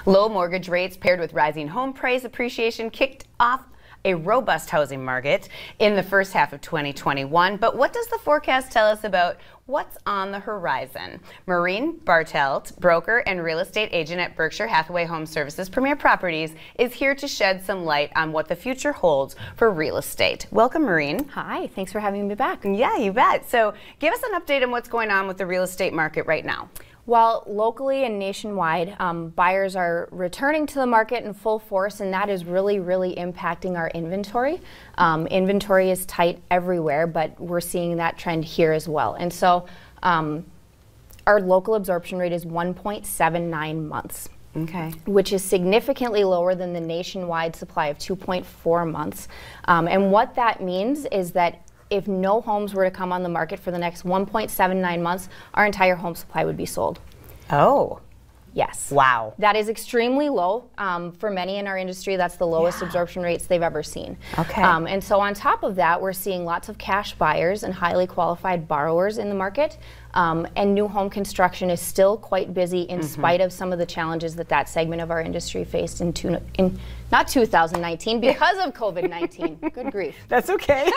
Low mortgage rates paired with rising home price appreciation kicked off a robust housing market in the first half of 2021. But what does the forecast tell us about what's on the horizon? Maureen Bartelt, broker and real estate agent at Berkshire Hathaway Home Services Premier Properties, is here to shed some light on what the future holds for real estate. Welcome, Maureen. Hi, thanks for having me back. Yeah, you bet. So give us an update on what's going on with the real estate market right now. Well, locally and nationwide, buyers are returning to the market in full force, and that is really impacting our inventory. Inventory is tight everywhere, but we're seeing that trend here as well. And so our local absorption rate is 1.79 months. Okay. Which is significantly lower than the nationwide supply of 2.4 months. And what that means is that if no homes were to come on the market for the next 1.79 months, our entire home supply would be sold. Oh. Yes. Wow. That is extremely low. For many in our industry, that's the lowest absorption rates they've ever seen. Okay. And so on top of that, we're seeing lots of cash buyers and highly qualified borrowers in the market. And new home construction is still quite busy in spite of some of the challenges that segment of our industry faced in not 2019 because of COVID-19. Good grief. That's okay.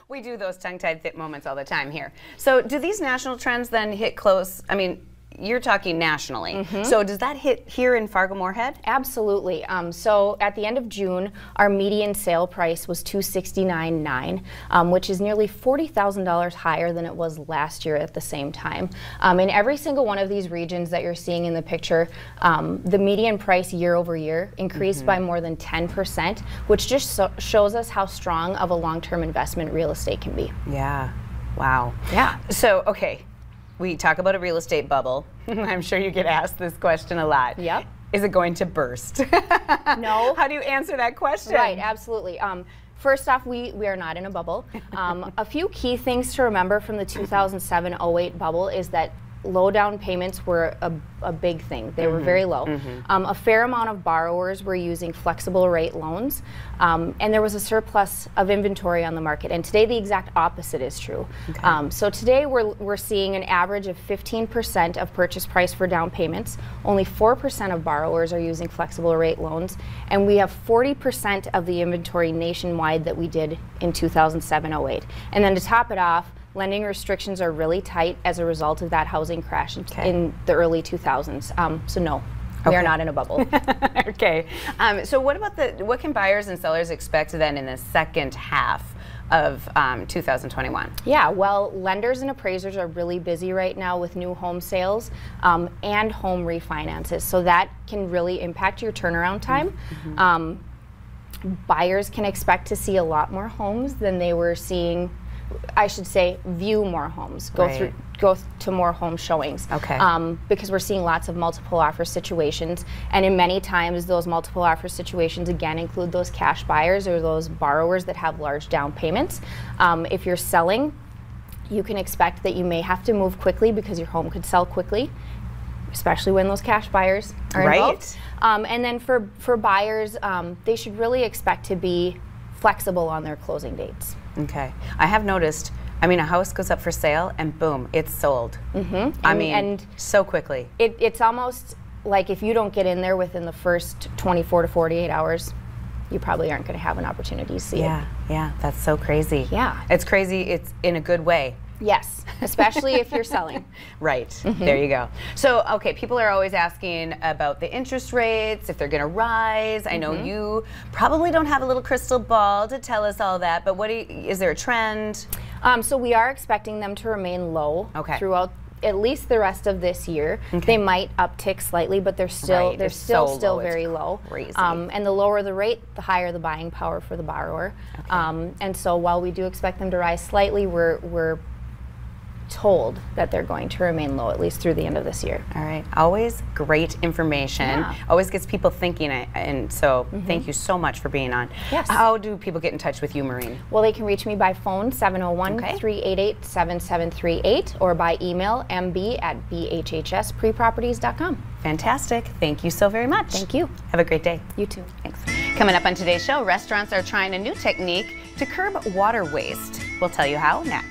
We do those tongue-tied thick moments all the time here. So do these national trends then hit close? I mean, you're talking nationally. So does that hit here in Fargo-Moorhead? Absolutely. So at the end of June, our median sale price was $269,900, which is nearly $40,000 higher than it was last year at the same time. In every single one of these regions that you're seeing in the picture, the median price year over year increased by more than 10%, which just shows us how strong of a long-term investment real estate can be. Yeah. Wow. Yeah. So, okay. We talk about a real estate bubble. I'm sure you get asked this question a lot. Yep. Is it going to burst? No. How do you answer that question? Right, absolutely. First off, we are not in a bubble. A few key things to remember from the 2007-08 bubble is that low down payments were a big thing. They were very low. A fair amount of borrowers were using flexible rate loans, and there was a surplus of inventory on the market. And today the exact opposite is true. Okay. So today we're seeing an average of 15% of purchase price for down payments. Only 4% of borrowers are using flexible rate loans, and we have 40% of the inventory nationwide that we did in 2007-08. And then to top it off, lending restrictions are really tight as a result of that housing crash in the early 2000s. So no, we are not in a bubble. Okay. So what about what can buyers and sellers expect then in the second half of 2021? Yeah, well, lenders and appraisers are really busy right now with new home sales and home refinances. So that can really impact your turnaround time. Buyers can expect to see a lot more homes than they were seeing. I should say view more homes, go to more home showings. Okay. Because we're seeing lots of multiple offer situations, and in many times those multiple offer situations again include those cash buyers or those borrowers that have large down payments. If you're selling, you can expect that you may have to move quickly because your home could sell quickly, especially when those cash buyers are involved. And then for buyers, they should really expect to be flexible on their closing dates. Okay. I have noticed, I mean, a house goes up for sale and boom, it's sold. I mean, so quickly. It's almost like if you don't get in there within the first 24 to 48 hours, you probably aren't going to have an opportunity to see it. Yeah, that's so crazy. Yeah. It's crazy, it's in a good way. Yes, especially if you're selling. Right, there you go. So, okay, people are always asking about the interest rates, if they're going to rise. I know you probably don't have a little crystal ball to tell us all that, but is there a trend? So we are expecting them to remain low throughout at least the rest of this year. They might uptick slightly, but they're still still very low. Crazy. And the lower the rate, the higher the buying power for the borrower. And so while we do expect them to rise slightly, we're told that they're going to remain low at least through the end of this year. All right. Always great information. Yeah. Always gets people thinking, and so thank you so much for being on. Yes. How do people get in touch with you, Maureen? Well, they can reach me by phone 701-388-7738 or by email mb@bhhspreproperties.com. Fantastic. Thank you so very much. Thank you. Have a great day. You too. Thanks. Coming up on today's show, restaurants are trying a new technique to curb water waste. We'll tell you how next.